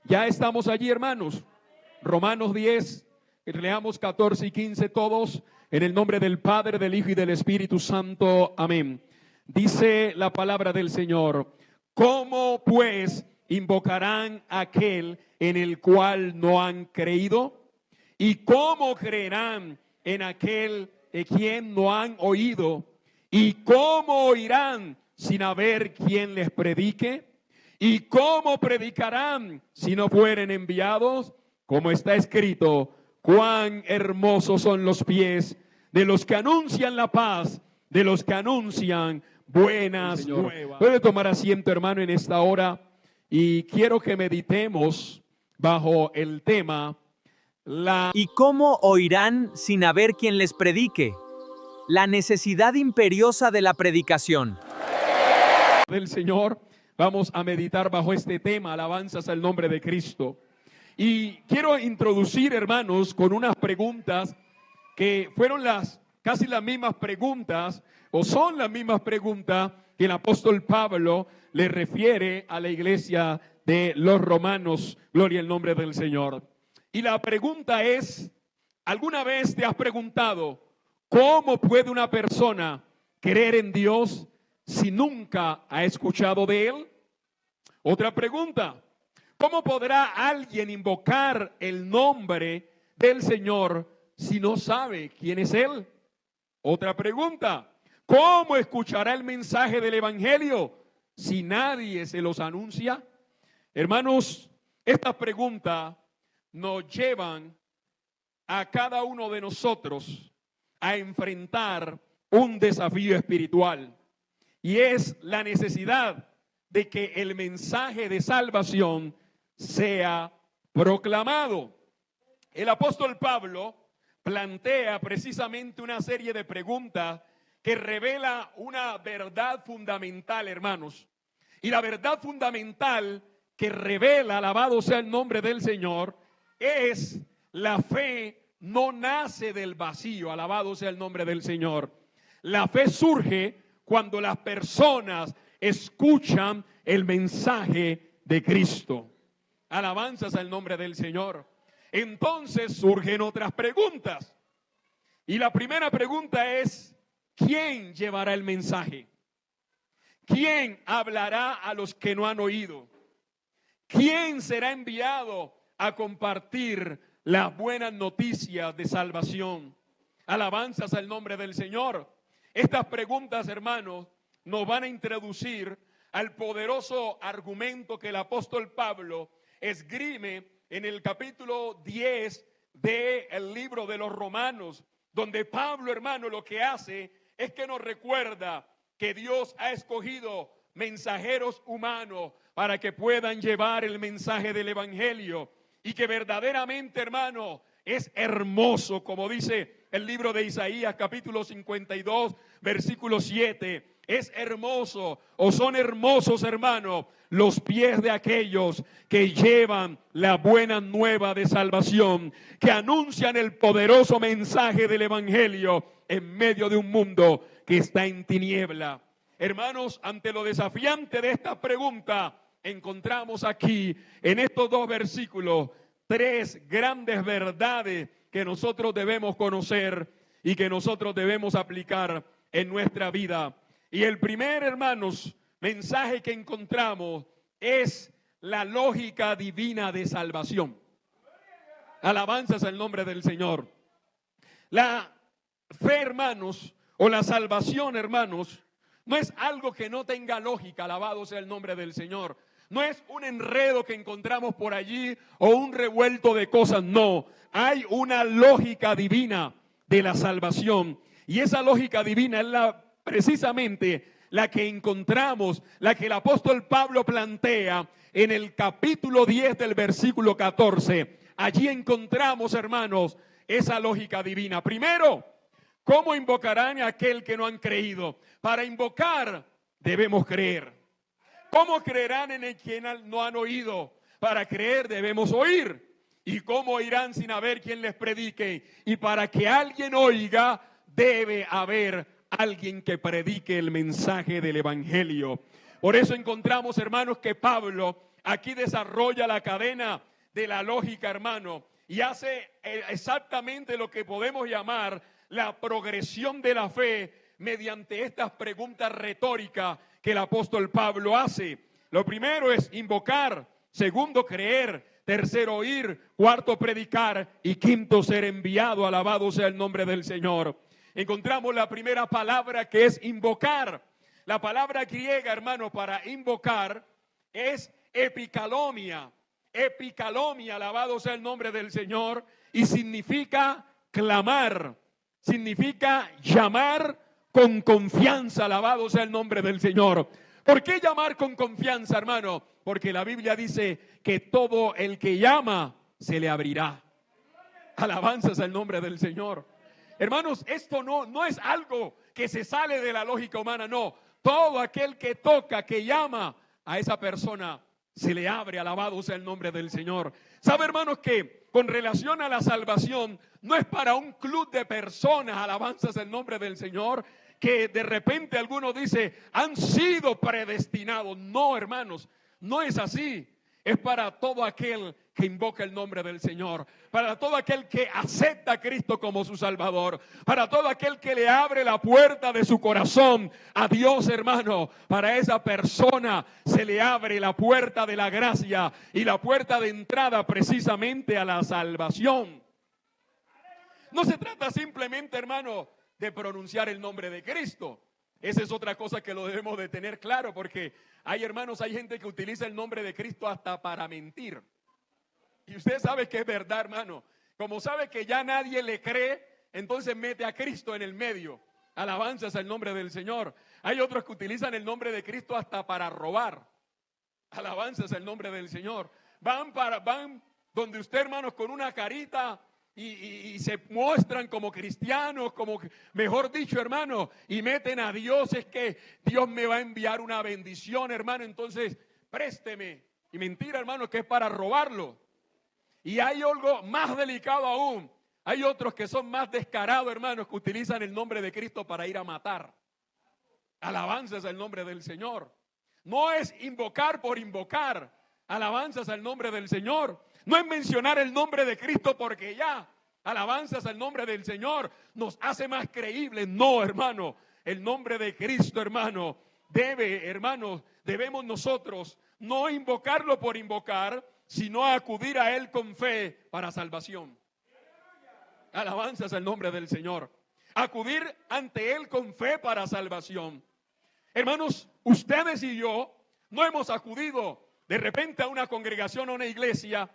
Ya estamos allí, hermanos. Romanos 10, leamos 14 y 15 todos, en el nombre del Padre, del Hijo y del Espíritu Santo. Amén. Dice la palabra del Señor: ¿cómo pues invocarán a aquel en el cual no han creído? ¿Y cómo creerán en aquel de quien no han oído? ¿Y cómo oirán sin haber quien les predique? ¿Y cómo predicarán si no fueren enviados? Como está escrito: cuán hermosos son los pies de los que anuncian la paz, de los que anuncian buenas nuevas. Puede tomar asiento, hermano, en esta hora, y quiero que meditemos bajo el tema ¿Y cómo oirán sin haber quien les predique? La necesidad imperiosa de la predicación del Señor. Vamos a meditar bajo este tema, alabanzas al nombre de Cristo. Y quiero introducir, hermanos, con unas preguntas que fueron casi las mismas preguntas, o son las mismas preguntas que el apóstol Pablo le refiere a la iglesia de los romanos. Gloria al nombre del Señor. Y la pregunta es: ¿alguna vez te has preguntado cómo puede una persona creer en Dios si nunca ha escuchado de Él? Otra pregunta: ¿cómo podrá alguien invocar el nombre del Señor si no sabe quién es Él? Otra pregunta: ¿cómo escuchará el mensaje del Evangelio si nadie se los anuncia? Hermanos, estas preguntas nos llevan a cada uno de nosotros a enfrentar un desafío espiritual, y es la necesidad de que el mensaje de salvación sea proclamado. El apóstol Pablo plantea precisamente una serie de preguntas que revela una verdad fundamental, hermanos. Y la verdad fundamental que revela, alabado sea el nombre del Señor, es: la fe no nace del vacío, alabado sea el nombre del Señor. La fe surge cuando las personas escuchan el mensaje de Cristo. Alabanzas al nombre del Señor. Entonces surgen otras preguntas. Y la primera pregunta es: ¿quién llevará el mensaje? ¿Quién hablará a los que no han oído? ¿Quién será enviado a compartir las buenas noticias de salvación? Alabanzas al nombre del Señor. Estas preguntas, hermanos, nos van a introducir al poderoso argumento que el apóstol Pablo esgrime en el capítulo 10 del libro de los Romanos, donde Pablo, hermano, lo que hace es que nos recuerda que Dios ha escogido mensajeros humanos para que puedan llevar el mensaje del Evangelio, y que verdaderamente, hermano, es hermoso, como dice el libro de Isaías, capítulo 52, versículo 7. Es hermoso, o son hermosos, hermanos, los pies de aquellos que llevan la buena nueva de salvación, que anuncian el poderoso mensaje del Evangelio en medio de un mundo que está en tiniebla. Hermanos, ante lo desafiante de esta pregunta, encontramos aquí, en estos dos versículos, tres grandes verdades que nosotros debemos conocer y que nosotros debemos aplicar en nuestra vida. Y el primer, hermanos, mensaje que encontramos es la lógica divina de salvación. Alabanzas al nombre del Señor. La fe, hermanos, o la salvación, hermanos, no es algo que no tenga lógica, alabado sea el nombre del Señor. No es un enredo que encontramos por allí o un revuelto de cosas, no. Hay una lógica divina de la salvación, y esa lógica divina es precisamente la que encontramos, la que el apóstol Pablo plantea en el capítulo 10 del versículo 14. Allí encontramos, hermanos, esa lógica divina. Primero, ¿cómo invocarán a aquel que no han creído? Para invocar debemos creer. ¿Cómo creerán en el quien no han oído? Para creer debemos oír. ¿Y cómo oirán sin haber quien les predique? Y para que alguien oiga, debe haber alguien que predique el mensaje del Evangelio. Por eso encontramos, hermanos, que Pablo, aquí desarrolla la cadena de la lógica, hermano, y hace exactamente lo que podemos llamar la progresión de la fe mediante estas preguntas retóricas que el apóstol Pablo hace. Lo primero es invocar, segundo creer, tercero oír, cuarto predicar y quinto ser enviado. Alabado sea el nombre del Señor. Encontramos la primera palabra, que es invocar. La palabra griega, hermano, para invocar es epikalomia. Epikalomia, alabado sea el nombre del Señor, y significa clamar, significa llamar con confianza. Alabado sea el nombre del Señor. ¿Por qué llamar con confianza, hermano? Porque la Biblia dice que todo el que llama se le abrirá. Alabanzas al nombre del Señor. Hermanos, esto no es algo que se sale de la lógica humana, no. Todo aquel que toca, que llama a esa persona, se le abre. Alabado sea el nombre del Señor. ¿Sabe, hermanos, que con relación a la salvación no es para un club de personas, alabanzas al nombre del Señor, que de repente alguno dice, han sido predestinados? No, hermanos, no es así. Es para todo aquel que invoca el nombre del Señor, para todo aquel que acepta a Cristo como su Salvador, para todo aquel que le abre la puerta de su corazón a Dios, hermano. Para esa persona se le abre la puerta de la gracia y la puerta de entrada precisamente a la salvación. No se trata simplemente, hermano, de pronunciar el nombre de Cristo. Esa es otra cosa que lo debemos de tener claro, porque hay, hermanos, hay gente que utiliza el nombre de Cristo hasta para mentir. Y usted sabe que es verdad, hermano. Como sabe que ya nadie le cree, entonces mete a Cristo en el medio. Alabanzas al nombre del Señor. Hay otros que utilizan el nombre de Cristo hasta para robar. Alabanzas al nombre del Señor. Van donde usted, hermanos, con una carita y se muestran como cristianos, como, mejor dicho, hermano, y meten a Dios. Es que Dios me va a enviar una bendición, hermano, entonces présteme. Y mentira, hermano, que es para robarlo. Y hay algo más delicado aún. Hay otros que son más descarados, hermanos, que utilizan el nombre de Cristo para ir a matar. Alabanzas al nombre del Señor. No es invocar por invocar. Alabanzas al nombre del Señor. No es mencionar el nombre de Cristo porque ya. Alabanzas al nombre del Señor nos hace más creíbles. No, hermano. El nombre de Cristo, hermano, debemos nosotros no invocarlo por invocar, sino acudir a Él con fe para salvación. Alabanzas al nombre del Señor. Acudir ante Él con fe para salvación. Hermanos, ustedes y yo no hemos acudido de repente a una congregación o una iglesia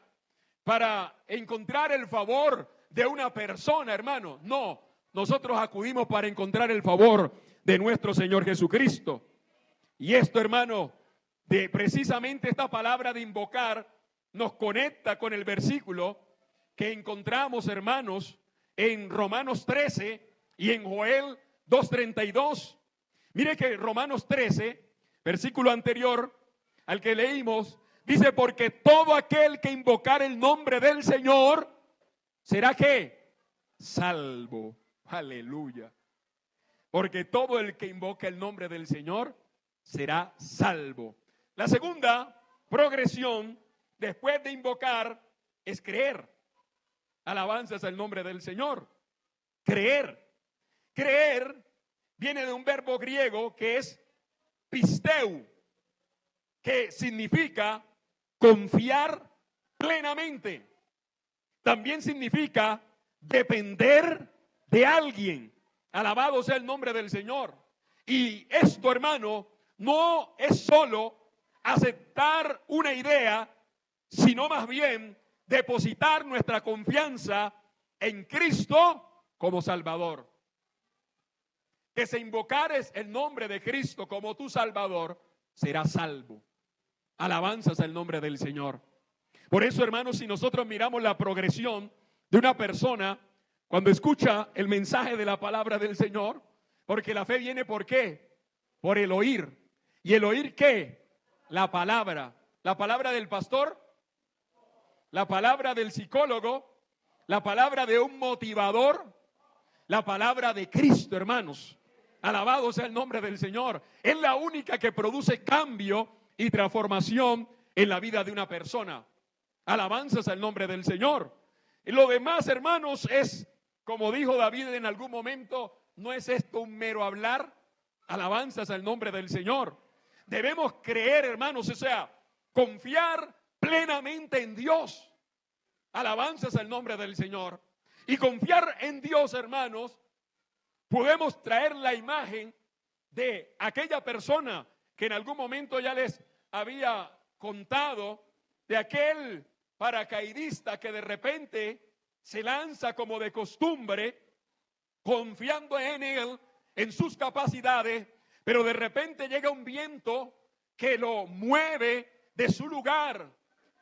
para encontrar el favor de una persona, hermano. No, nosotros acudimos para encontrar el favor de nuestro Señor Jesucristo. Y esto, hermano, de precisamente esta palabra de invocar, nos conecta con el versículo que encontramos, hermanos, en Romanos 13 y en Joel 2:32. Mire que Romanos 13, versículo anterior al que leímos, dice: porque todo aquel que invocar el nombre del Señor será ¿qué? Salvo. Aleluya. Porque todo el que invoca el nombre del Señor será salvo. La segunda progresión después de invocar es creer. Alabanzas al nombre del Señor. Creer. Creer viene de un verbo griego que es pisteu, que significa confiar plenamente. También significa depender de alguien. Alabado sea el nombre del Señor. Y esto, hermano, no es solo aceptar una idea, sino más bien depositar nuestra confianza en Cristo como Salvador. Que se invocares el nombre de Cristo como tu Salvador, serás salvo. Alabanzas al nombre del Señor. Por eso, hermanos, si nosotros miramos la progresión de una persona cuando escucha el mensaje de la palabra del Señor, porque la fe viene ¿por qué? Por el oír. ¿Y el oír qué? La palabra. La palabra del pastor, la palabra del psicólogo, la palabra de un motivador, la palabra de Cristo, hermanos. Alabado sea el nombre del Señor. Es la única que produce cambio y transformación en la vida de una persona. Alabanzas al nombre del Señor. Y lo demás, hermanos, es, como dijo David en algún momento, no es esto un mero hablar. Alabanzas al nombre del Señor. Debemos creer, hermanos, o sea, confiar plenamente en Dios. Alabanzas al nombre del Señor. Y confiar en Dios, hermanos, podemos traer la imagen de aquella persona que en algún momento ya les había contado, de aquel paracaidista que de repente se lanza como de costumbre, confiando en él, en sus capacidades, pero de repente llega un viento que lo mueve de su lugar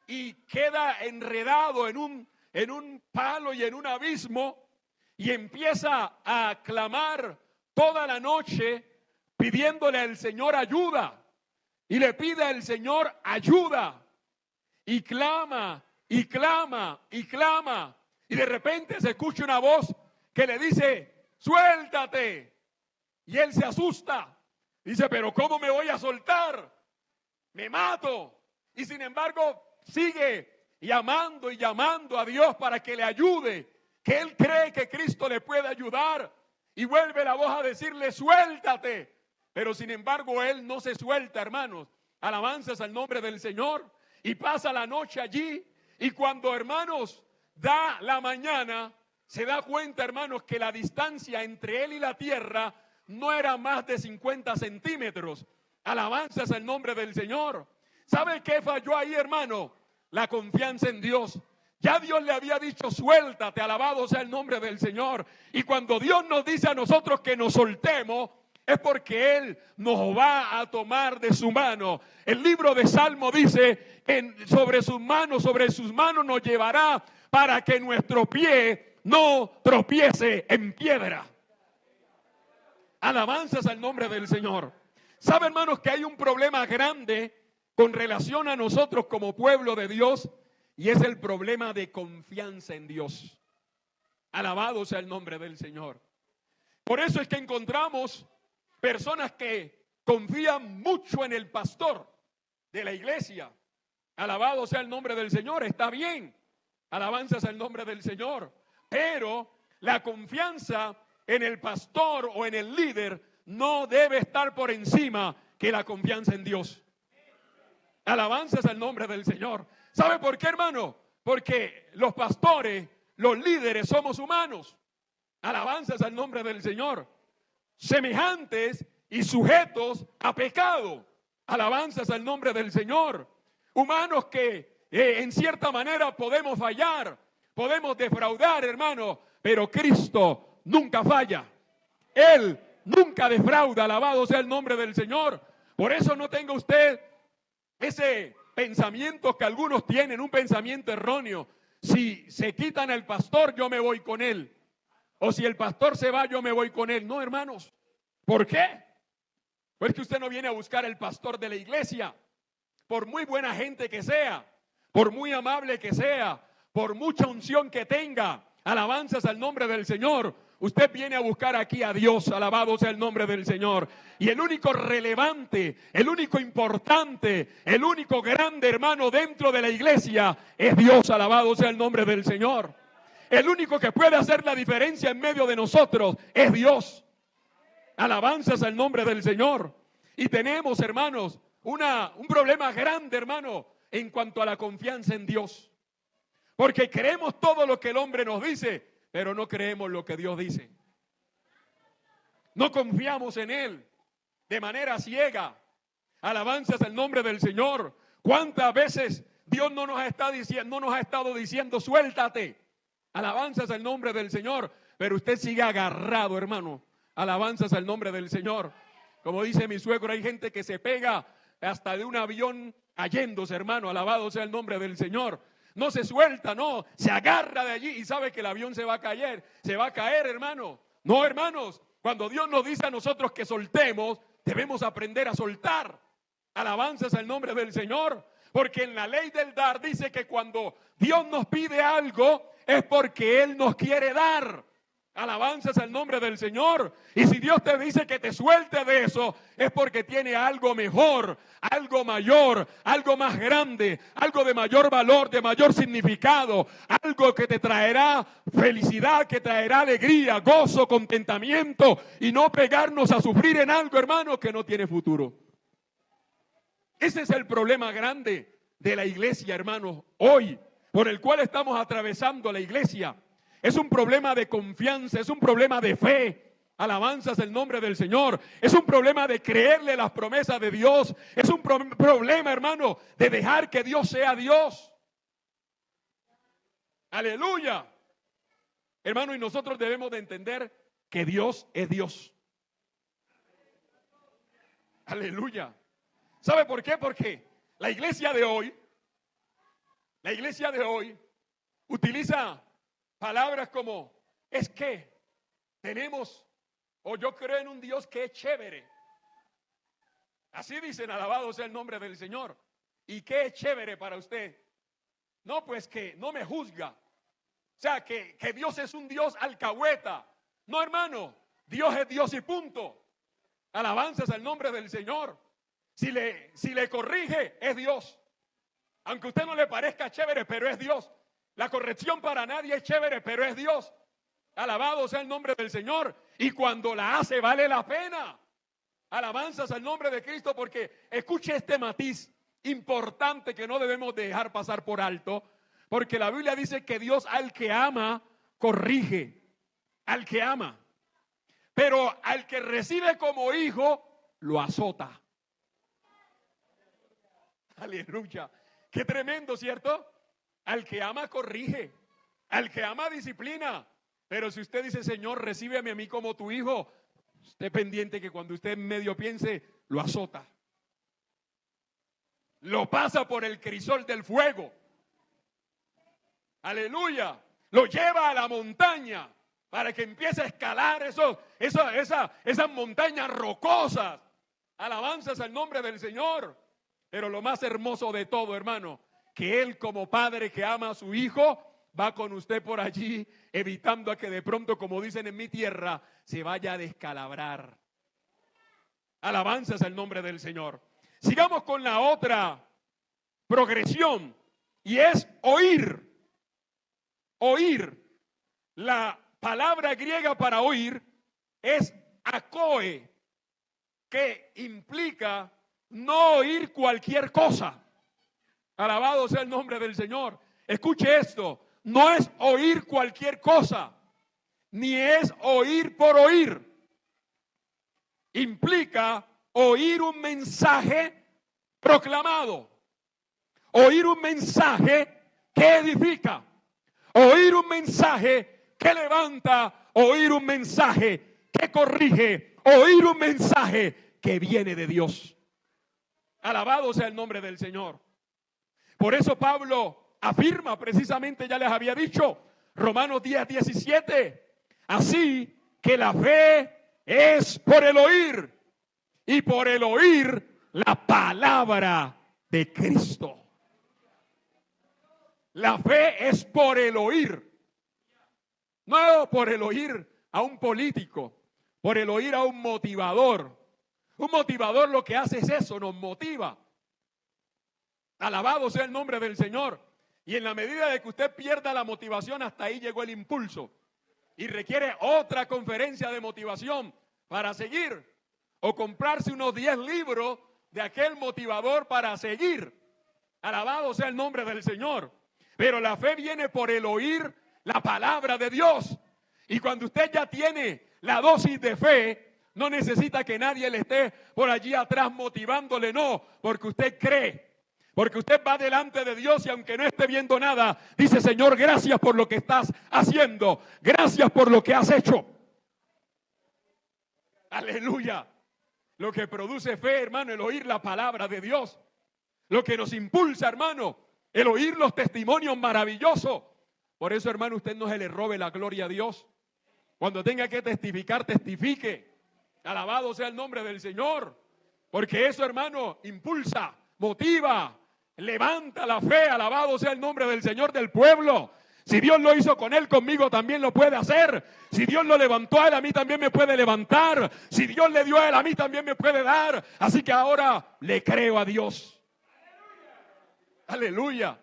y queda enredado en un palo y en un abismo, y empieza a clamar toda la noche pidiéndole al Señor ayuda, y le pide al Señor ayuda, y clama, y clama, y clama, y de repente se escucha una voz que le dice: suéltate. Y él se asusta, dice: pero ¿cómo me voy a soltar? Me mato. Y sin embargo sigue llamando y llamando a Dios para que le ayude, que él cree que Cristo le puede ayudar, y vuelve la voz a decirle: suéltate. Pero sin embargo él no se suelta, hermanos. Alabanzas al nombre del Señor. Y pasa la noche allí, y cuando, hermanos, da la mañana, se da cuenta, hermanos, que la distancia entre él y la tierra no era más de 50 centímetros. Alabanzas al nombre del Señor. ¿Sabe qué falló ahí, hermano? La confianza en Dios. Ya Dios le había dicho: suéltate, alabado sea el nombre del Señor. Y cuando Dios nos dice a nosotros que nos soltemos, es porque Él nos va a tomar de su mano. El libro de Salmo dice que sobre sus manos nos llevará, para que nuestro pie no tropiece en piedra. Alabanzas al nombre del Señor. ¿Sabe, hermanos, que hay un problema grande con relación a nosotros como pueblo de Dios? Y es el problema de confianza en Dios. Alabado sea el nombre del Señor. Por eso es que encontramos personas que confían mucho en el pastor de la iglesia. Alabado sea el nombre del Señor. Está bien. Alabanzas al nombre del Señor. Pero la confianza en el pastor o en el líder no debe estar por encima que la confianza en Dios. Alabanzas al nombre del Señor. ¿Sabe por qué, hermano? Porque los pastores, los líderes, somos humanos. Alabanzas al nombre del Señor. Semejantes y sujetos a pecado. Alabanzas al nombre del Señor. Humanos que en cierta manera podemos fallar, podemos defraudar, hermano, pero Cristo nunca falla. Él nunca defrauda. Alabado sea el nombre del Señor. Por eso no tenga usted ese pensamiento que algunos tienen, un pensamiento erróneo. Si se quitan al pastor, yo me voy con él. O si el pastor se va, yo me voy con él. No, hermanos. ¿Por qué? Pues que usted no viene a buscar el pastor de la iglesia. Por muy buena gente que sea, por muy amable que sea, por mucha unción que tenga, alabanzas al nombre del Señor, usted viene a buscar aquí a Dios. Alabado sea el nombre del Señor. Y el único relevante, el único importante, el único grande, hermano, dentro de la iglesia es Dios. Alabado sea el nombre del Señor. El único que puede hacer la diferencia en medio de nosotros es Dios. Alabanzas al nombre del Señor. Y tenemos, hermanos, un problema grande, hermano, en cuanto a la confianza en Dios. Porque creemos todo lo que el hombre nos dice, pero no creemos lo que Dios dice. No confiamos en Él de manera ciega. Alabanzas al nombre del Señor. ¿Cuántas veces Dios no nos ha estado diciendo suéltate? Alabanzas al nombre del Señor. Pero usted sigue agarrado, hermano. Alabanzas al nombre del Señor. Como dice mi suegro, hay gente que se pega hasta de un avión cayéndose, hermano. Alabado sea el nombre del Señor. No se suelta, no, se agarra de allí y sabe que el avión se va a caer, hermano. No, hermanos, cuando Dios nos dice a nosotros que soltemos, debemos aprender a soltar. Alabanzas al nombre del Señor. Porque en la ley del dar dice que cuando Dios nos pide algo es porque Él nos quiere dar. Alabanzas al nombre del Señor. Y si Dios te dice que te suelte de eso, es porque tiene algo mejor, algo mayor, algo más grande, algo de mayor valor, de mayor significado, algo que te traerá felicidad, que traerá alegría, gozo, contentamiento, y no pegarnos a sufrir en algo, hermano, que no tiene futuro. Ese es el problema grande de la iglesia, hermanos, hoy, por el cual estamos atravesando la iglesia. Es un problema de confianza, es un problema de fe. Alabanzas el nombre del Señor. Es un problema de creerle las promesas de Dios. Es un problema, hermano, de dejar que Dios sea Dios. Aleluya. Hermano, y nosotros debemos de entender que Dios es Dios. Aleluya. ¿Sabe por qué? Porque la iglesia de hoy utiliza palabras como, es que tenemos, o yo creo en un Dios que es chévere. Así dicen, alabado sea el nombre del Señor. ¿Y qué es chévere para usted? No, pues que no me juzga. O sea, que Dios es un Dios alcahueta. No, hermano, Dios es Dios y punto. Alabanzas al nombre del Señor. Si le corrige, es Dios. Aunque a usted no le parezca chévere, pero es Dios. La corrección para nadie es chévere, pero es Dios. Alabado sea el nombre del Señor. Y cuando la hace, vale la pena. Alabanzas al nombre de Cristo, porque escuche este matiz importante que no debemos dejar pasar por alto. Porque la Biblia dice que Dios al que ama, corrige. Al que ama. Pero al que recibe como hijo, lo azota. Aleluya. Qué tremendo, ¿cierto? Al que ama corrige, al que ama disciplina. Pero si usted dice, Señor, recíbeme a mí como tu hijo, esté pendiente que cuando usted medio piense, lo azota. Lo pasa por el crisol del fuego. Aleluya. Lo lleva a la montaña para que empiece a escalar esas montañas rocosas. Alabanzas al nombre del Señor. Pero lo más hermoso de todo, hermano, que Él como padre que ama a su hijo, va con usted por allí, evitando a que de pronto, como dicen en mi tierra, se vaya a descalabrar. Alabanzas al nombre del Señor. Sigamos con la otra progresión, y es oír. Oír. La palabra griega para oír es akoe, que implica no oír cualquier cosa. Alabado sea el nombre del Señor. Escuche esto, no es oír cualquier cosa, ni es oír por oír. Implica oír un mensaje proclamado, oír un mensaje que edifica, oír un mensaje que levanta, oír un mensaje que corrige, oír un mensaje que viene de Dios. Alabado sea el nombre del Señor. Por eso Pablo afirma, precisamente ya les había dicho, Romanos 10:17, así que la fe es por el oír, y por el oír la palabra de Cristo. La fe es por el oír, no por el oír a un político, por el oír a un motivador. Un motivador lo que hace es eso, nos motiva. Alabado sea el nombre del Señor. Y en la medida de que usted pierda la motivación, hasta ahí llegó el impulso. Y requiere otra conferencia de motivación para seguir. O comprarse unos 10 libros de aquel motivador para seguir. Alabado sea el nombre del Señor. Pero la fe viene por el oír la palabra de Dios. Y cuando usted ya tiene la dosis de fe, no necesita que nadie le esté por allí atrás motivándole, no, porque usted cree, porque usted va delante de Dios y aunque no esté viendo nada, dice, Señor, gracias por lo que estás haciendo, gracias por lo que has hecho. Aleluya. Lo que produce fe, hermano, el oír la palabra de Dios. Lo que nos impulsa, hermano, el oír los testimonios maravillosos. Por eso, hermano, usted no se le robe la gloria a Dios. Cuando tenga que testificar, testifique. Alabado sea el nombre del Señor, porque eso, hermano, impulsa, motiva, levanta la fe. Alabado sea el nombre del Señor del pueblo. Si Dios lo hizo con él, conmigo también lo puede hacer. Si Dios lo levantó a él, a mí también me puede levantar. Si Dios le dio a él, a mí también me puede dar. Así que ahora le creo a Dios. Aleluya.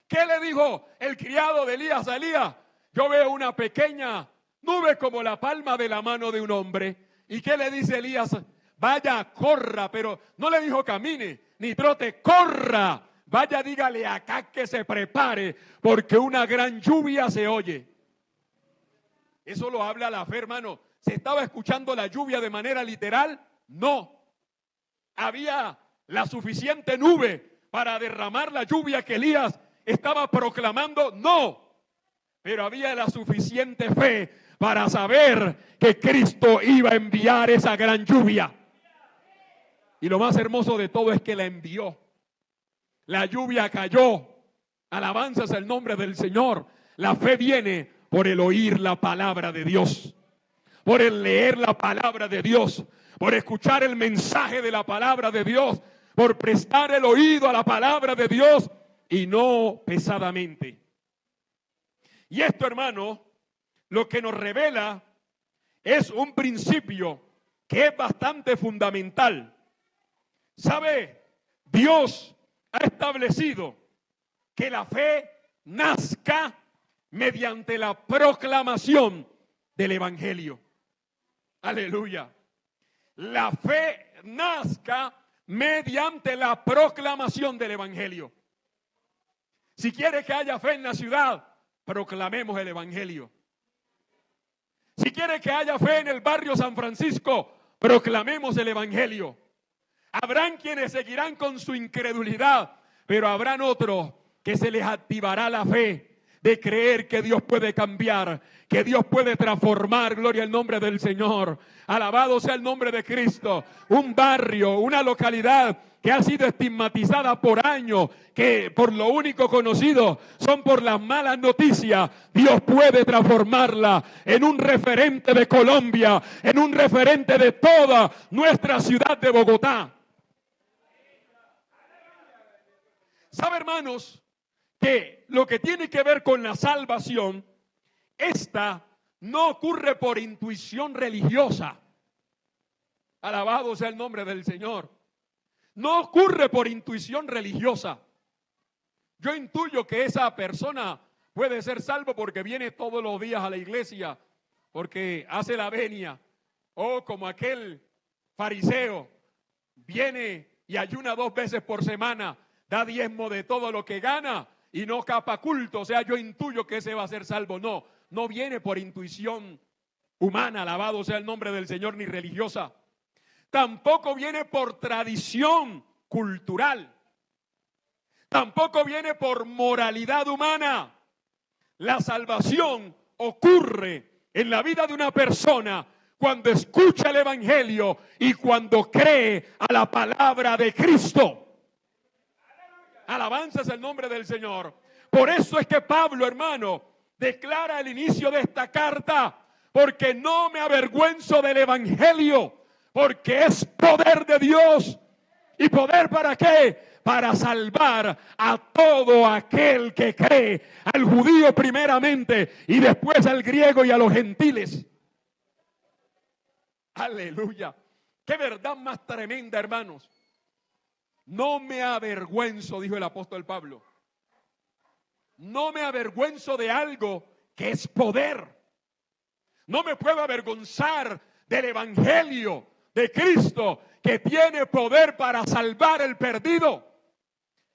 ¿Qué le dijo el criado de Elías a Elías? Yo veo una pequeña nube como la palma de la mano de un hombre. ¿Y qué le dice Elías? Vaya, corra, pero no le dijo camine, ni trote, corra. Vaya, dígale acá que se prepare, porque una gran lluvia se oye. Eso lo habla la fe, hermano. ¿Se estaba escuchando la lluvia de manera literal? No. Había la suficiente nube para derramar la lluvia que Elías estaba proclamando, no. Pero había la suficiente fe para saber que Cristo iba a enviar esa gran lluvia. Y lo más hermoso de todo es que la envió. La lluvia cayó. Alabanzas al nombre del Señor. La fe viene por el oír la palabra de Dios, por el leer la palabra de Dios, por escuchar el mensaje de la palabra de Dios, por prestar el oído a la palabra de Dios y no pesadamente. Y esto, hermano, lo que nos revela es un principio que es bastante fundamental. ¿Sabe? Dios ha establecido que la fe nazca mediante la proclamación del Evangelio. Aleluya. La fe nazca mediante la proclamación del Evangelio. Si quiere que haya fe en la ciudad, proclamemos el Evangelio. Si quiere que haya fe en el barrio San Francisco, proclamemos el Evangelio. Habrán quienes seguirán con su incredulidad, pero habrán otros que se les activará la fe de creer que Dios puede cambiar, que Dios puede transformar. Gloria al nombre del Señor. Alabado sea el nombre de Cristo. Un barrio, una localidad que ha sido estigmatizada por años, que por lo único conocido son por las malas noticias, Dios puede transformarla en un referente de Colombia, en un referente de toda nuestra ciudad de Bogotá. ¿Sabe, hermanos, que lo que tiene que ver con la salvación, esta no ocurre por intuición religiosa? Alabado sea el nombre del Señor. No ocurre por intuición religiosa. Yo intuyo que esa persona puede ser salvo porque viene todos los días a la iglesia, porque hace la venia, o como aquel fariseo, viene y ayuna 2 veces por semana, da diezmo de todo lo que gana y no capa culto. O sea, yo intuyo que ese va a ser salvo. No, no viene por intuición humana, alabado sea el nombre del Señor, ni religiosa. Tampoco viene por tradición cultural. Tampoco viene por moralidad humana. La salvación ocurre en la vida de una persona cuando escucha el Evangelio y cuando cree a la palabra de Cristo. Alabanzas el nombre del Señor. Por eso es que Pablo, hermano, declara al inicio de esta carta: porque no me avergüenzo del Evangelio, porque es poder de Dios. ¿Y poder para qué? Para salvar a todo aquel que cree, al judío primeramente y después al griego y a los gentiles. Aleluya. Qué verdad más tremenda, hermanos. No me avergüenzo, dijo el apóstol Pablo. No me avergüenzo de algo que es poder. No me puedo avergonzar del Evangelio de Cristo, que tiene poder para salvar el perdido,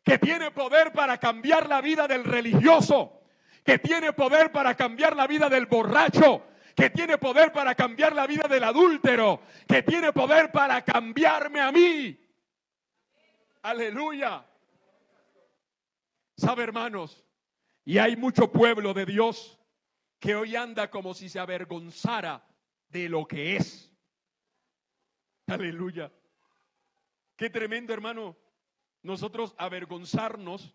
que tiene poder para cambiar la vida del religioso, que tiene poder para cambiar la vida del borracho, que tiene poder para cambiar la vida del adúltero, que tiene poder para cambiarme a mí. Aleluya. ¿Sabe, hermanos? Y hay mucho pueblo de Dios que hoy anda como si se avergonzara de lo que es. Aleluya. Qué tremendo, hermano, nosotros avergonzarnos.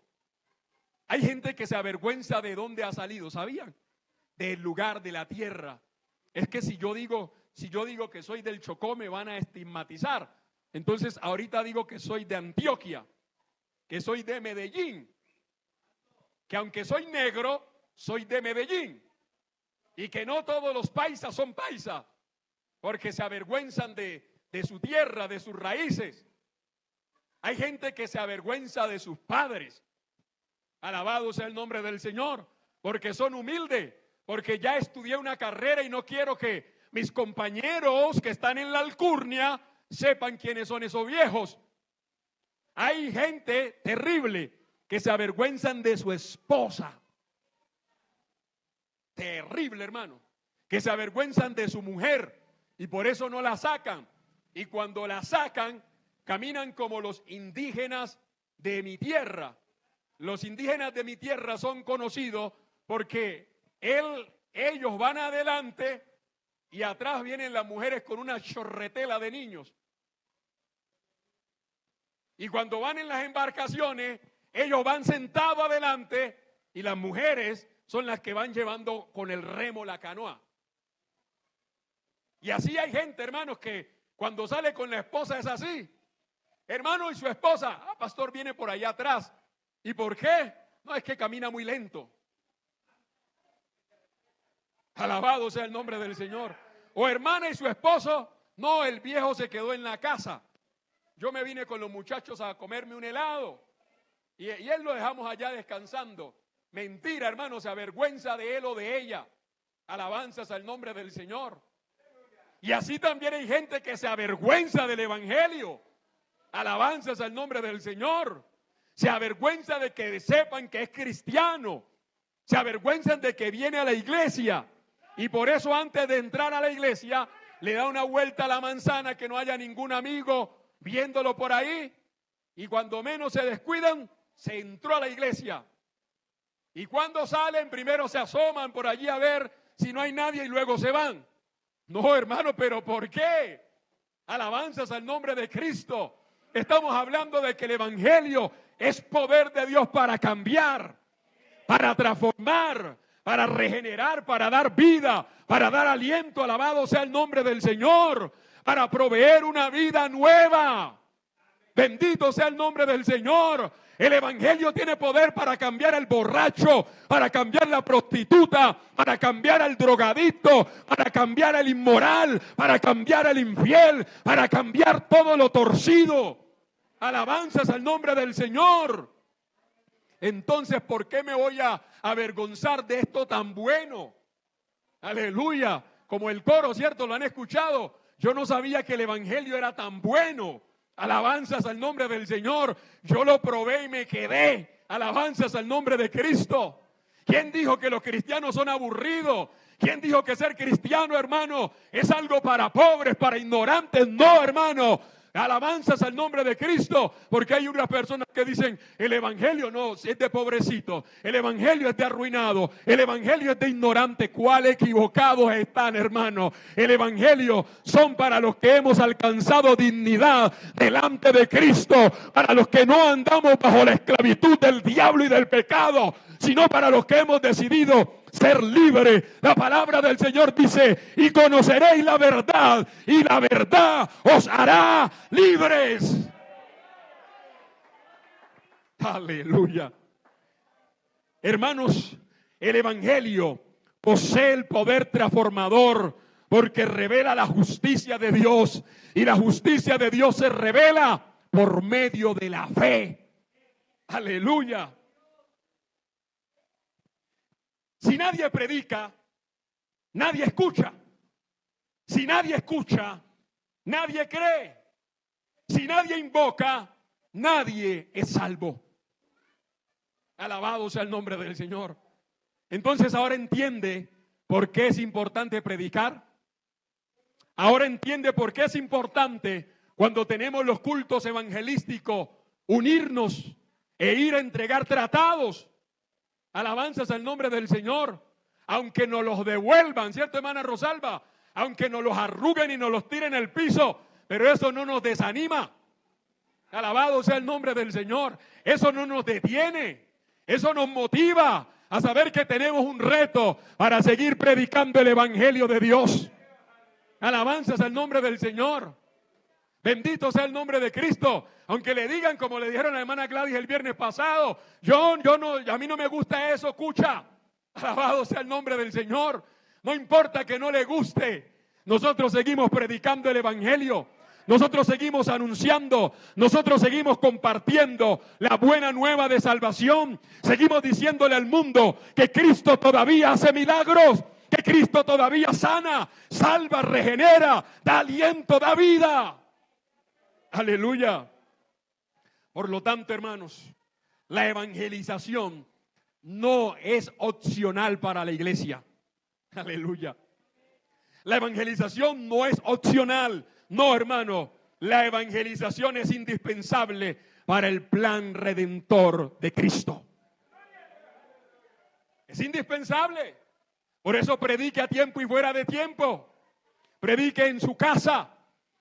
Hay gente que se avergüenza de dónde ha salido, ¿sabían? Del lugar, de la tierra. Es que si yo digo que soy del Chocó, me van a estigmatizar. Entonces ahorita digo que soy de Antioquia, que soy de Medellín, que aunque soy negro, soy de Medellín y que no todos los paisas son paisas, porque se avergüenzan de su tierra, de sus raíces. Hay gente que se avergüenza de sus padres. Alabado sea el nombre del Señor, porque son humildes, porque ya estudié una carrera y no quiero que mis compañeros que están en la alcurnia sepan quiénes son esos viejos. Hay gente terrible que se avergüenzan de su esposa. Terrible, hermano. Que se avergüenzan de su mujer y por eso no la sacan. Y cuando la sacan, caminan como los indígenas de mi tierra. Los indígenas de mi tierra son conocidos porque ellos van adelante y atrás vienen las mujeres con una chorretela de niños. Y cuando van en las embarcaciones, ellos van sentados adelante y las mujeres son las que van llevando con el remo la canoa. Y así hay gente, hermanos, que cuando sale con la esposa es así. Hermano, y su esposa, pastor, viene por allá atrás. ¿Y por qué? No, es que camina muy lento. Alabado sea el nombre del Señor. O hermana y su esposo, no, el viejo se quedó en la casa. Yo me vine con los muchachos a comerme un helado y él lo dejamos allá descansando. Mentira, hermano, se avergüenza de él o de ella. Alabanzas al nombre del Señor. Y así también hay gente que se avergüenza del evangelio. Alabanzas al nombre del Señor. Se avergüenza de que sepan que es cristiano. Se avergüenzan de que viene a la iglesia. Y por eso antes de entrar a la iglesia le da una vuelta a la manzana, que no haya ningún amigo viéndolo por ahí. Y cuando menos se descuidan, se entró a la iglesia. Y cuando salen, primero se asoman por allí a ver si no hay nadie y luego se van. No, hermano, pero ¿por qué? Alabanzas al nombre de Cristo. Estamos hablando de que el evangelio es poder de Dios para cambiar, para transformar, para regenerar, para dar vida, para dar aliento. Alabado sea el nombre del Señor, para proveer una vida nueva. Bendito sea el nombre del Señor. El evangelio tiene poder para cambiar al borracho, para cambiar la prostituta, para cambiar al drogadicto, para cambiar al inmoral, para cambiar al infiel, para cambiar todo lo torcido. Alabanzas al nombre del Señor. Entonces, ¿por qué me voy a avergonzar de esto tan bueno? Aleluya. Como el coro, ¿cierto? ¿Lo han escuchado? Yo no sabía que el evangelio era tan bueno. Alabanzas al nombre del Señor. Yo lo probé y me quedé. Alabanzas al nombre de Cristo. ¿Quién dijo que los cristianos son aburridos? ¿Quién dijo que ser cristiano, hermano, es algo para pobres, para ignorantes? No, hermano. Alabanzas al nombre de Cristo, porque hay unas personas que dicen el evangelio no, es de pobrecito, el evangelio es de arruinado, el evangelio es de ignorante. ¿Cuál equivocados están, hermano? El evangelio son para los que hemos alcanzado dignidad delante de Cristo, para los que no andamos bajo la esclavitud del diablo y del pecado, sino para los que hemos decidido ser libre. La palabra del Señor dice: y conoceréis la verdad, y la verdad os hará libres. Aleluya. Hermanos, el evangelio posee el poder transformador, porque revela la justicia de Dios, y la justicia de Dios se revela por medio de la fe. Aleluya. Si nadie predica, nadie escucha. Si nadie escucha, nadie cree. Si nadie invoca, nadie es salvo. Alabado sea el nombre del Señor. Entonces ahora entiende por qué es importante predicar. Ahora entiende por qué es importante, cuando tenemos los cultos evangelísticos, unirnos e ir a entregar tratados. Alabanzas al nombre del Señor. Aunque nos los devuelvan, ¿cierto, hermana Rosalba? Aunque nos los arruguen y nos los tiren al piso, pero eso no nos desanima. Alabado sea el nombre del Señor. Eso no nos detiene. Eso nos motiva a saber que tenemos un reto para seguir predicando el evangelio de Dios. Alabanzas al nombre del Señor. Bendito sea el nombre de Cristo. Aunque le digan, como le dijeron a la hermana Gladys el viernes pasado, a mí no me gusta eso, escucha. Alabado sea el nombre del Señor. No importa que no le guste, nosotros seguimos predicando el evangelio. Nosotros seguimos anunciando, nosotros seguimos compartiendo la buena nueva de salvación. Seguimos diciéndole al mundo que Cristo todavía hace milagros, que Cristo todavía sana, salva, regenera, da aliento, da vida. Aleluya. Por lo tanto, hermanos, la evangelización no es opcional para la iglesia. Aleluya. La evangelización no es opcional. No, hermano, la evangelización es indispensable para el plan redentor de Cristo. Es indispensable. Por eso predique a tiempo y fuera de tiempo. Predique en su casa.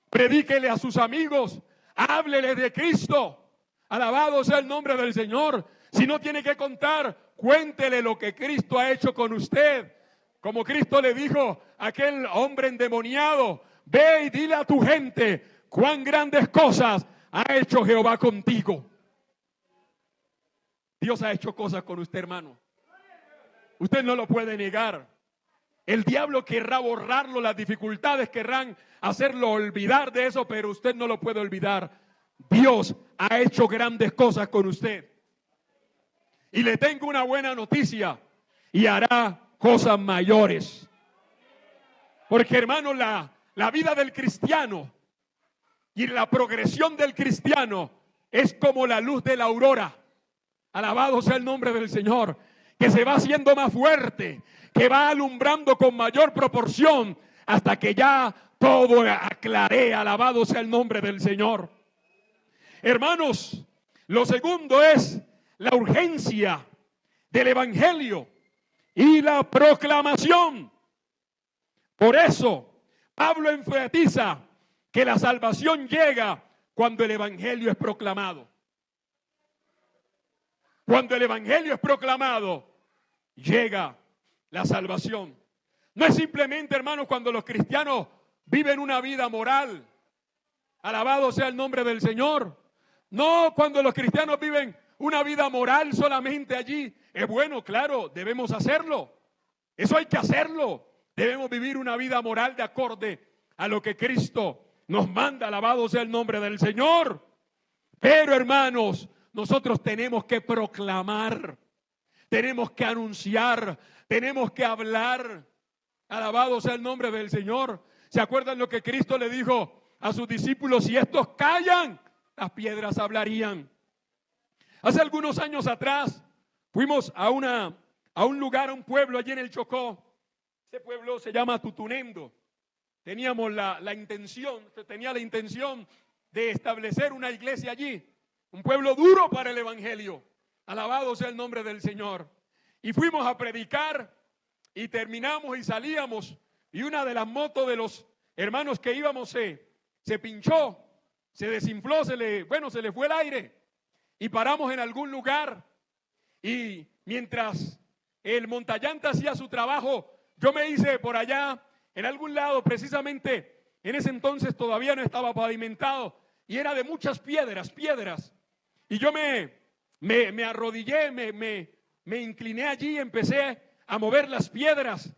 Predíquele a sus amigos. Háblele de Cristo. Alabado sea el nombre del Señor. Si no tiene que contar, cuéntele lo que Cristo ha hecho con usted. Como Cristo le dijo a aquel hombre endemoniado: ve y dile a tu gente cuán grandes cosas ha hecho Jehová contigo. Dios ha hecho cosas con usted, hermano. Usted no lo puede negar. El diablo querrá borrarlo, las dificultades querrán hacerlo olvidar de eso, pero usted no lo puede olvidar. Dios ha hecho grandes cosas con usted. Y le tengo una buena noticia: y hará cosas mayores. Porque, hermano, la vida del cristiano y la progresión del cristiano es como la luz de la aurora. Alabado sea el nombre del Señor, que se va haciendo más fuerte, que va alumbrando con mayor proporción hasta que ya todo aclarea. Alabado sea el nombre del Señor. Hermanos, lo segundo es la urgencia del evangelio y la proclamación. Por eso Pablo enfatiza que la salvación llega cuando el evangelio es proclamado. Cuando el evangelio es proclamado, llega la salvación. No es simplemente, hermanos, cuando los cristianos viven una vida moral. Alabado sea el nombre del Señor. No, cuando los cristianos viven una vida moral solamente allí. Es bueno, claro, debemos hacerlo. Eso hay que hacerlo. Debemos vivir una vida moral de acorde a lo que Cristo nos manda. Alabado sea el nombre del Señor. Pero, hermanos, nosotros tenemos que proclamar, tenemos que anunciar, tenemos que hablar. Alabado sea el nombre del Señor. ¿Se acuerdan lo que Cristo le dijo a sus discípulos? Si estos callan, las piedras hablarían. Hace algunos años atrás fuimos a un lugar, a un pueblo allí en el Chocó. Ese pueblo se llama Tutunendo. Teníamos la intención de establecer una iglesia allí. Un pueblo duro para el evangelio. Alabado sea el nombre del Señor. Y fuimos a predicar y terminamos y salíamos. Y una de las motos de los hermanos que íbamos se pinchó, se desinfló, se le fue el aire. Y paramos en algún lugar. Y mientras el montallanta hacía su trabajo, yo me hice por allá, en algún lado, precisamente en ese entonces todavía no estaba pavimentado. Y era de muchas piedras. Y yo me arrodillé, me incliné allí, empecé a mover las piedras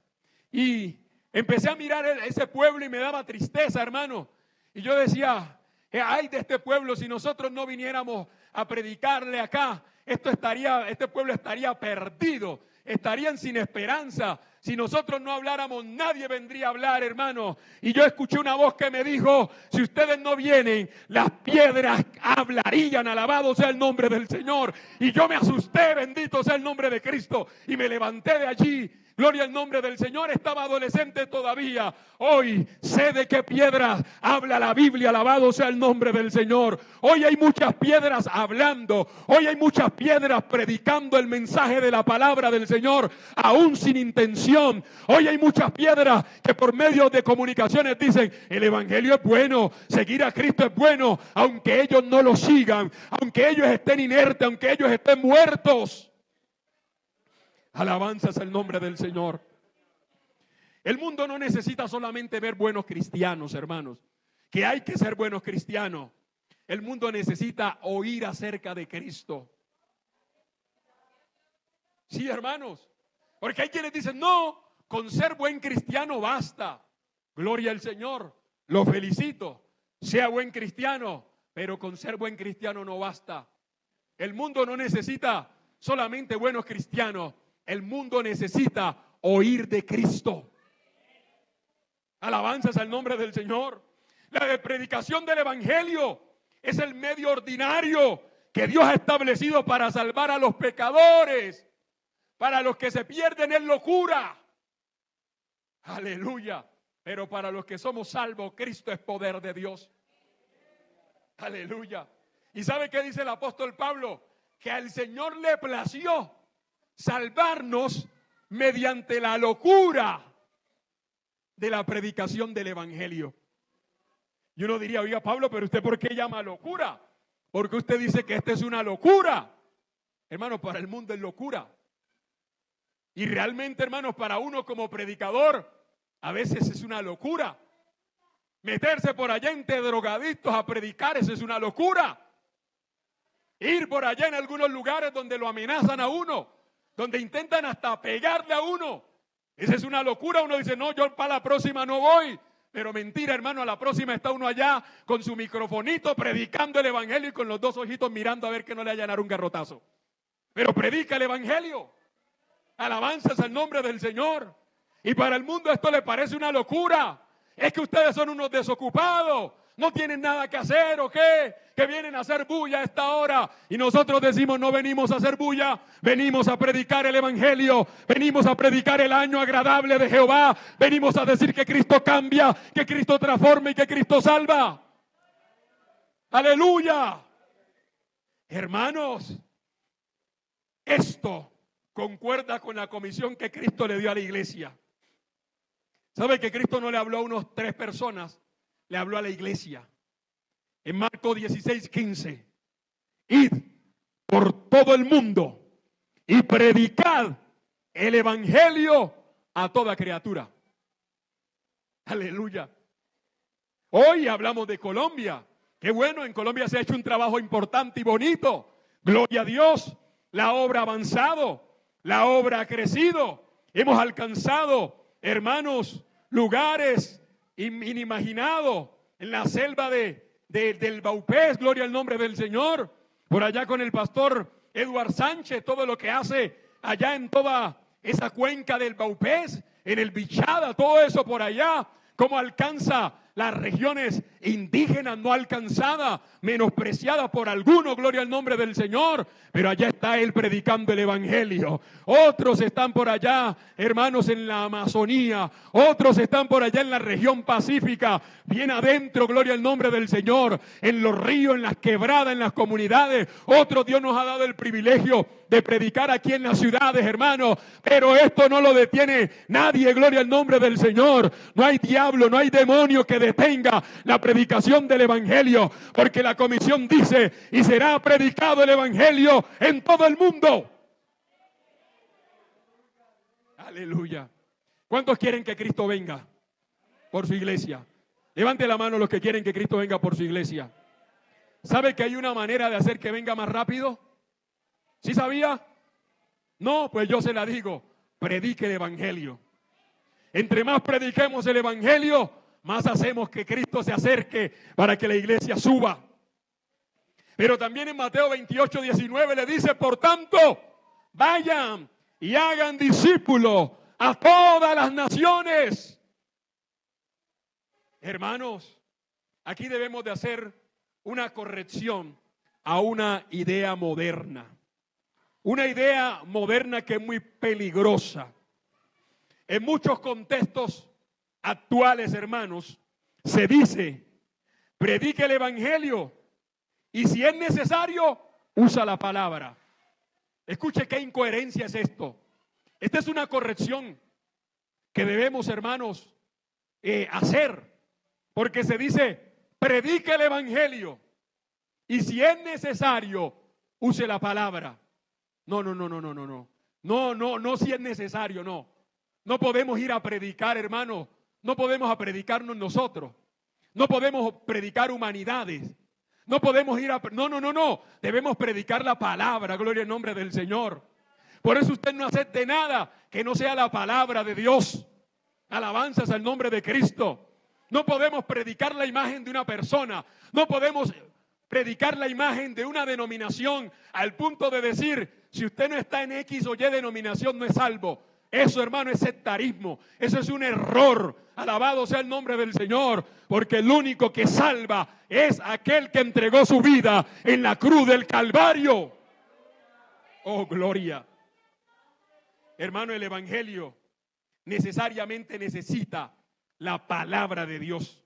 y empecé a mirar ese pueblo y me daba tristeza, hermano. Y yo decía, ay de este pueblo, si nosotros no viniéramos a predicarle acá, este pueblo estaría perdido, estarían sin esperanza. Si nosotros no habláramos, nadie vendría a hablar, hermano. Y yo escuché una voz que me dijo, si ustedes no vienen, las piedras hablarían. Alabado sea el nombre del Señor. Y yo me asusté, bendito sea el nombre de Cristo. Y me levanté de allí. Gloria al nombre del Señor. Estaba adolescente todavía. Hoy sé de qué piedras habla la Biblia. Alabado sea el nombre del Señor. Hoy hay muchas piedras hablando. Hoy hay muchas piedras predicando el mensaje de la palabra del Señor, aún sin intención. Hoy hay muchas piedras que por medio de comunicaciones dicen, el evangelio es bueno, seguir a Cristo es bueno, aunque ellos no lo sigan, aunque ellos estén inertes, aunque ellos estén muertos. Alabanzas al nombre del Señor. El mundo no necesita solamente ver buenos cristianos, hermanos, que hay que ser buenos cristianos. El mundo necesita oír acerca de Cristo. Sí, hermanos, Porque hay quienes dicen, no, con ser buen cristiano basta. Gloria al Señor, lo felicito. Sea buen cristiano, pero con ser buen cristiano no basta. El mundo no necesita solamente buenos cristianos. El mundo necesita oír de Cristo. Alabanzas al nombre del Señor. La predicación del Evangelio es el medio ordinario que Dios ha establecido para salvar a los pecadores. Para los que se pierden en locura. Aleluya. Pero para los que somos salvos, Cristo es poder de Dios. Aleluya. ¿Y sabe qué dice el apóstol Pablo? Que al Señor le plació salvarnos mediante la locura de la predicación del Evangelio. Y uno diría, oiga Pablo, pero ¿usted por qué llama locura? Porque usted dice que esta es una locura. Hermano, para el mundo es locura. Y realmente, hermanos, para uno como predicador, a veces es una locura. Meterse por allá entre drogadictos a predicar, eso es una locura. Ir por allá en algunos lugares donde lo amenazan a uno, donde intentan hasta pegarle a uno, esa es una locura. Uno dice, no, yo para la próxima no voy. Pero mentira, hermano, a la próxima está uno allá con su microfonito predicando el Evangelio y con los dos ojitos mirando a ver que no le allanar un garrotazo. Pero predica el Evangelio. Alabanzas al nombre del Señor. Y para el mundo esto le parece una locura. Es que ustedes son unos desocupados. No tienen nada que hacer, ¿o qué? Que vienen a hacer bulla a esta hora. Y nosotros decimos, no venimos a hacer bulla. Venimos a predicar el Evangelio. Venimos a predicar el año agradable de Jehová. Venimos a decir que Cristo cambia, que Cristo transforma y que Cristo salva. ¡Aleluya! Hermanos, esto concuerda con la comisión que Cristo le dio a la iglesia. ¿Sabe que Cristo no le habló a unos 3 personas? Le habló a la iglesia. En Marcos 16:15. Id por todo el mundo y predicad el Evangelio a toda criatura. Aleluya. Hoy hablamos de Colombia. Qué bueno, en Colombia se ha hecho un trabajo importante y bonito. Gloria a Dios. La obra ha avanzado. La obra ha crecido. Hemos alcanzado, hermanos, lugares inimaginados en la selva del Baupés. Gloria al nombre del Señor. Por allá con el pastor Eduard Sánchez, todo lo que hace allá en toda esa cuenca del Baupés, en el Bichada, todo eso por allá, cómo alcanza las regiones indígenas no alcanzadas, menospreciadas por algunos, gloria al nombre del Señor, pero allá está Él predicando el Evangelio. Otros están por allá, hermanos, en la Amazonía, otros están por allá en la región pacífica, bien adentro, gloria al nombre del Señor, en los ríos, en las quebradas, en las comunidades. Otros Dios nos ha dado el privilegio de predicar aquí en las ciudades, hermanos, pero esto no lo detiene nadie, gloria al nombre del Señor. No hay diablo, no hay demonio que detenga la predicación del Evangelio, porque la comisión dice, y será predicado el Evangelio en todo el mundo. Aleluya. ¿Cuántos quieren que Cristo venga por su iglesia? Levante la mano los que quieren que Cristo venga por su iglesia. ¿Sabe que hay una manera de hacer que venga más rápido? ¿Sí sabía? No, pues yo se la digo, predique el Evangelio. Entre más prediquemos el Evangelio, más hacemos que Cristo se acerque para que la iglesia suba. Pero también en Mateo 28:19 le dice, por tanto, vayan y hagan discípulos a todas las naciones. Hermanos, aquí debemos de hacer una corrección a una idea moderna. Una idea moderna que es muy peligrosa. En muchos contextos actuales, hermanos, se dice, predique el Evangelio y si es necesario, usa la palabra. Escuche qué incoherencia es esto. Esta es una corrección que debemos, hermanos, hacer. Porque se dice, predique el Evangelio y si es necesario, use la palabra. No si es necesario, no. No podemos ir a predicar, hermano. No podemos a predicarnos nosotros. No podemos predicar humanidades. No podemos ir a... No. Debemos predicar la palabra, gloria al nombre del Señor. Por eso usted no acepte nada que no sea la palabra de Dios. Alabanzas al nombre de Cristo. No podemos predicar la imagen de una persona. No podemos predicar la imagen de una denominación al punto de decir, si usted no está en X o Y denominación, no es salvo. Eso, hermano, es sectarismo. Eso es un error. Alabado sea el nombre del Señor, porque el único que salva es aquel que entregó su vida en la cruz del Calvario. Oh, gloria. Hermano, el evangelio necesariamente necesita la palabra de Dios,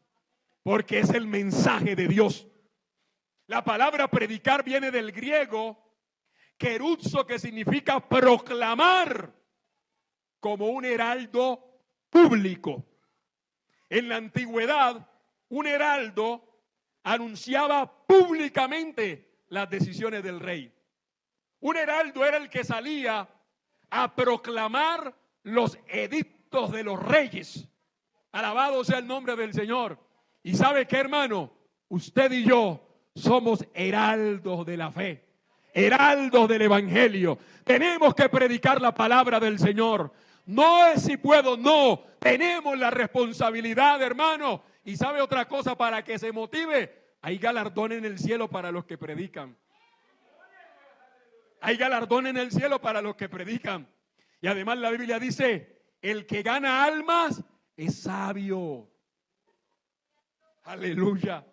porque es el mensaje de Dios. La palabra predicar viene del griego keruzo, que significa proclamar, como un heraldo público. En la antigüedad, un heraldo anunciaba públicamente las decisiones del rey. Un heraldo era el que salía a proclamar los edictos de los reyes. Alabado sea el nombre del Señor. ¿Y sabe qué, hermano? Usted y yo somos heraldos de la fe, heraldos del evangelio. Tenemos que predicar la palabra del Señor. No es si puedo, no. Tenemos la responsabilidad, hermano. Y sabe otra cosa, para que se motive, hay galardón en el cielo para los que predican. Hay galardón en el cielo para los que predican. Y además la Biblia dice, el que gana almas es sabio. Aleluya.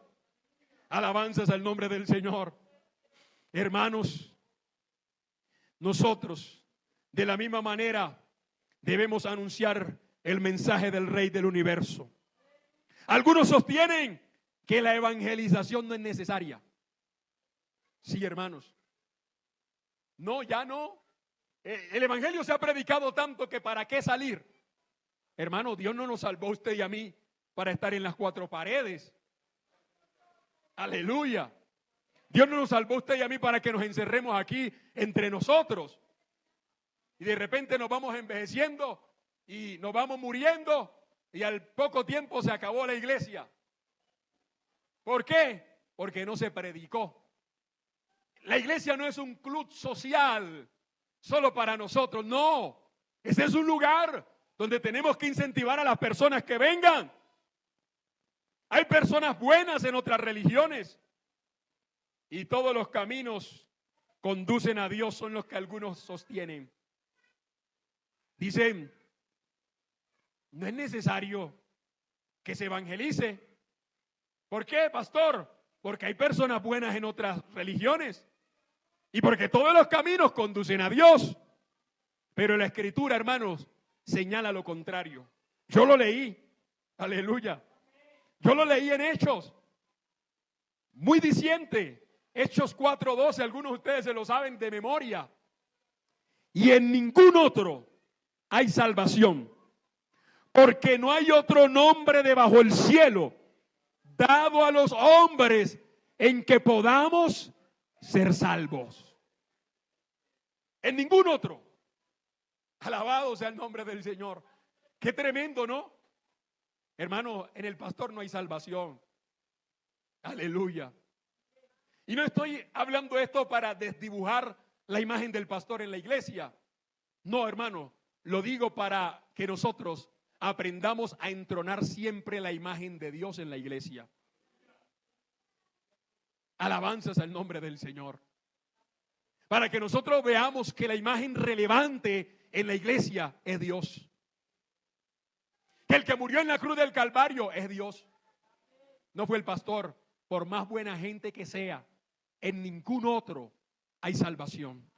Alabanzas al nombre del Señor. Hermanos, nosotros de la misma manera debemos anunciar el mensaje del Rey del universo. Algunos sostienen que la evangelización no es necesaria. Sí, hermanos. No, ya no. El evangelio se ha predicado tanto que ¿para qué salir? Hermano, Dios no nos salvó a usted y a mí para estar en las cuatro paredes. Aleluya. Dios no nos salvó a usted y a mí para que nos encerremos aquí entre nosotros. Y de repente nos vamos envejeciendo y nos vamos muriendo y al poco tiempo se acabó la iglesia. ¿Por qué? Porque no se predicó. La iglesia no es un club social solo para nosotros, no. Ese es un lugar donde tenemos que incentivar a las personas que vengan. Hay personas buenas en otras religiones y todos los caminos conducen a Dios, son los que algunos sostienen. Dicen, no es necesario que se evangelice. ¿Por qué, pastor? Porque hay personas buenas en otras religiones y porque todos los caminos conducen a Dios. Pero la Escritura, hermanos, señala lo contrario. Yo lo leí, aleluya. Yo lo leí en Hechos, muy diciente. Hechos 4:12, algunos de ustedes se lo saben de memoria. Y en ningún otro hay salvación, porque no hay otro nombre debajo del cielo dado a los hombres en que podamos ser salvos. En ningún otro. Alabado sea el nombre del Señor. Qué tremendo, ¿no? Hermano, en el pastor no hay salvación. Aleluya. Y no estoy hablando esto para desdibujar la imagen del pastor en la iglesia. No, hermano, lo digo para que nosotros aprendamos a entronar siempre la imagen de Dios en la iglesia. Alabanzas al nombre del Señor. Para que nosotros veamos que la imagen relevante en la iglesia es Dios. Que el que murió en la cruz del Calvario es Dios. No fue el pastor. Por más buena gente que sea, en ningún otro hay salvación.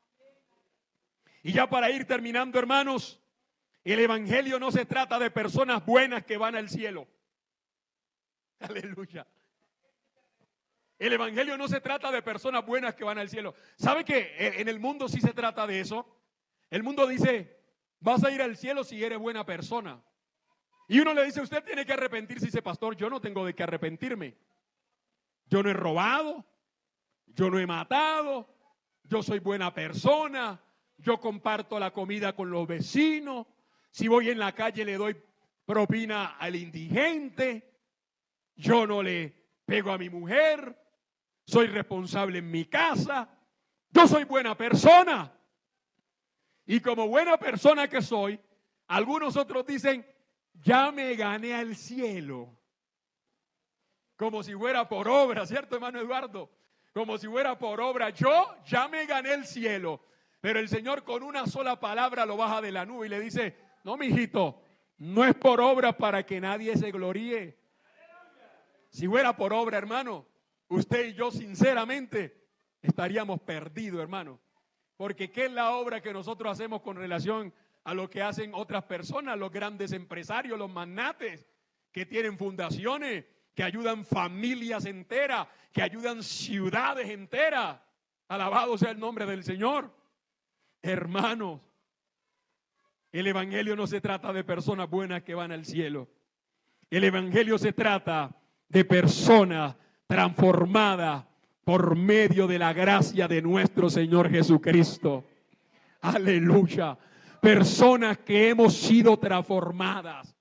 Y ya para ir terminando, hermanos, el evangelio no se trata de personas buenas que van al cielo. Aleluya. El evangelio no se trata de personas buenas que van al cielo. ¿Sabe que en el mundo sí se trata de eso? El mundo dice, vas a ir al cielo si eres buena persona. Y uno le dice, usted tiene que arrepentirse. Y dice, pastor, yo no tengo de qué arrepentirme. Yo no he robado, yo no he matado, yo soy buena persona, yo comparto la comida con los vecinos, si voy en la calle le doy propina al indigente, yo no le pego a mi mujer, soy responsable en mi casa, yo soy buena persona. Y como buena persona que soy, algunos otros dicen, ya me gané al cielo. Como si fuera por obra, ¿cierto, hermano Eduardo? Como si fuera por obra. Yo ya me gané el cielo. Pero el Señor con una sola palabra lo baja de la nube y le dice, no, mijito, no es por obra para que nadie se gloríe. Si fuera por obra, hermano, usted y yo sinceramente estaríamos perdidos, hermano. Porque ¿qué es la obra que nosotros hacemos con relación a lo que hacen otras personas, los grandes empresarios, los magnates, que tienen fundaciones, que ayudan familias enteras, que ayudan ciudades enteras? Alabado sea el nombre del Señor. Hermanos, el evangelio no se trata de personas buenas que van al cielo. El evangelio se trata de personas transformadas por medio de la gracia de nuestro Señor Jesucristo. Aleluya. Personas que hemos sido transformadas.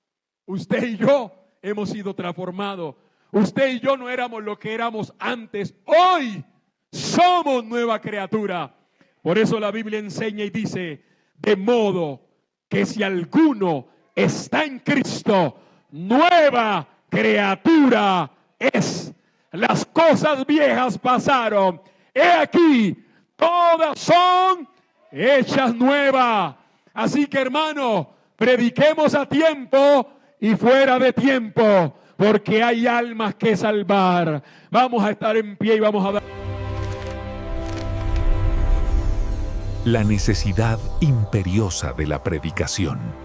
Usted y yo hemos sido transformados. Usted y yo no éramos lo que éramos antes. Hoy somos nueva criatura. Por eso la Biblia enseña y dice, de modo que si alguno está en Cristo, nueva criatura es. Las cosas viejas pasaron. He aquí, todas son hechas nuevas. Así que, hermano, prediquemos a tiempo y fuera de tiempo, porque hay almas que salvar. Vamos a estar en pie y vamos a dar. La necesidad imperiosa de la predicación.